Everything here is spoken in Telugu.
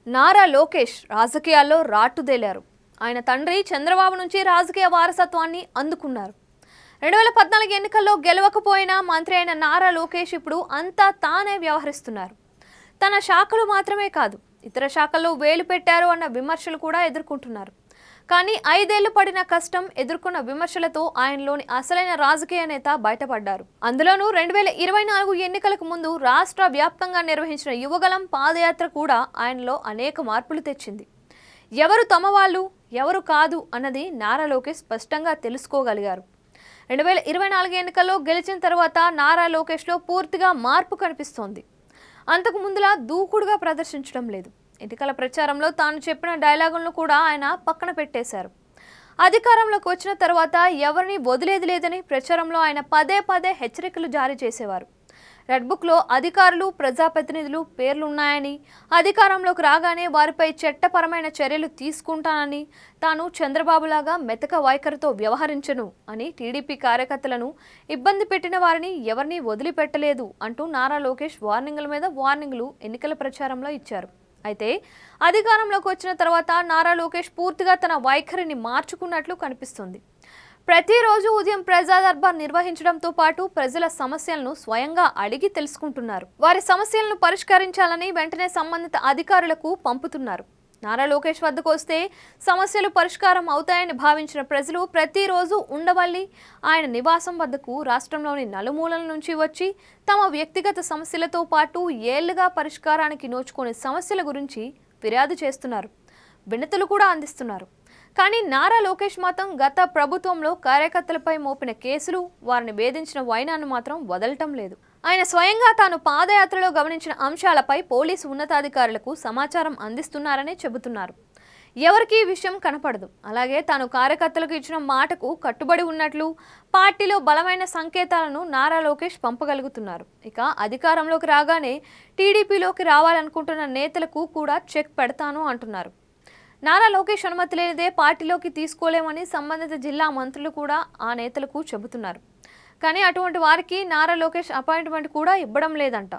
నారా లోకేష్ రాజకీయాల్లో రాటుదేలారు. ఆయన తండ్రి చంద్రబాబు నుంచి రాజకీయ వారసత్వాన్ని అందుకున్నారు. 2014 ఎన్నికల్లో గెలవకపోయినా మంత్రి అయిన నారా లోకేష్ ఇప్పుడు అంతా తానే వ్యవహరిస్తున్నారు. తన శాఖలు మాత్రమే కాదు, ఇతర శాఖల్లో వేలు పెట్టారు అన్న విమర్శలు కూడా ఎదుర్కొంటున్నారు. కానీ 5 ఏళ్లు పడిన కష్టం, ఎదుర్కొన్న విమర్శలతో ఆయనలోని అసలైన రాజకీయ నేత బయటపడ్డారు. అందులోనూ 2024 ఎన్నికలకు ముందు రాష్ట్ర వ్యాప్తంగా నిర్వహించిన యువగలం పాదయాత్ర కూడా ఆయనలో అనేక మార్పులు తెచ్చింది. ఎవరు తమ వాళ్ళు, ఎవరు కాదు అన్నది నారా లోకేష్ స్పష్టంగా తెలుసుకోగలిగారు. 2024 ఎన్నికల్లో గెలిచిన తర్వాత నారా లోకేష్లో పూర్తిగా మార్పు కనిపిస్తోంది. అంతకు ముందులా దూకుడుగా ప్రదర్శించడం లేదు. ఎన్నికల ప్రచారంలో తాను చెప్పిన డైలాగులను కూడా ఆయన పక్కన పెట్టేశారు. అధికారంలోకి వచ్చిన తర్వాత ఎవరిని వదిలేది లేదని ప్రచారంలో ఆయన పదే పదే హెచ్చరికలు జారీ చేసేవారు. రెడ్ బుక్లో అధికారులు, ప్రజాప్రతినిధులు పేర్లున్నాయని, అధికారంలోకి రాగానే వారిపై చట్టపరమైన చర్యలు తీసుకుంటానని, తాను చంద్రబాబులాగా మెతక వైఖరితో వ్యవహరించను అని, టీడీపీ కార్యకర్తలను ఇబ్బంది పెట్టిన వారిని ఎవరిని వదిలిపెట్టలేదు అంటూ నారా లోకేష్ వార్నింగుల మీద వార్నింగులు ఎన్నికల ప్రచారంలో ఇచ్చారు. అయితే అధికారంలోకి వచ్చిన తర్వాత నారా లోకేష్ పూర్తిగా తన వైఖరిని మార్చుకున్నట్లు కనిపిస్తుంది. ప్రతిరోజు ఉదయం ప్రజా దర్బార్ నిర్వహించడంతో పాటు ప్రజల సమస్యలను స్వయంగా అడిగి తెలుసుకుంటున్నారు. వారి సమస్యలను పరిష్కరించాలని వెంటనే సంబంధిత అధికారులకు పంపుతున్నారు. నారా లోకేష్ వద్దకు వస్తే సమస్యలు పరిష్కారం అవుతాయని భావించిన ప్రజలు ప్రతిరోజు ఉండవల్లి ఆయన నివాసం వద్దకు రాష్ట్రంలోని నలుమూలల నుంచి వచ్చి తమ వ్యక్తిగత సమస్యలతో పాటు ఏళ్లుగా పరిష్కారానికి నోచుకునే సమస్యల గురించి ఫిర్యాదు చేస్తున్నారు. వినతులు కూడా అందిస్తున్నారు. కానీ నారా లోకేష్ మాత్రం గత ప్రభుత్వంలో కార్యకర్తలపై మోపిన కేసులు, వారిని వేధించిన వైనాన్ని మాత్రం వదలటం లేదు. ఆయన స్వయంగా తాను పాదయాత్రలో గమనించిన అంశాలపై పోలీసు ఉన్నతాధికారులకు సమాచారం అందిస్తున్నారని చెబుతున్నారు. ఎవరికీ ఈ విషయం కనపడదు. అలాగే తాను కార్యకర్తలకు ఇచ్చిన మాటకు కట్టుబడి ఉన్నట్లు పార్టీలో బలమైన సంకేతాలను నారా లోకేష్ పంపగలుగుతున్నారు. ఇక అధికారంలోకి రాగానే టీడీపీలోకి రావాలనుకుంటున్న నేతలకు కూడా చెక్ పెడతాను అంటున్నారు. నారా లోకేష్ అనుమతి లేనిదే పార్టీలోకి తీసుకోలేమని సంబంధిత జిల్లా మంత్రులు కూడా ఆ నేతలకు చెబుతున్నారు. కానీ అటువంటి వారికి నారా లోకేష్ అపాయింట్మెంట్ కూడా ఇవ్వడం లేదంట.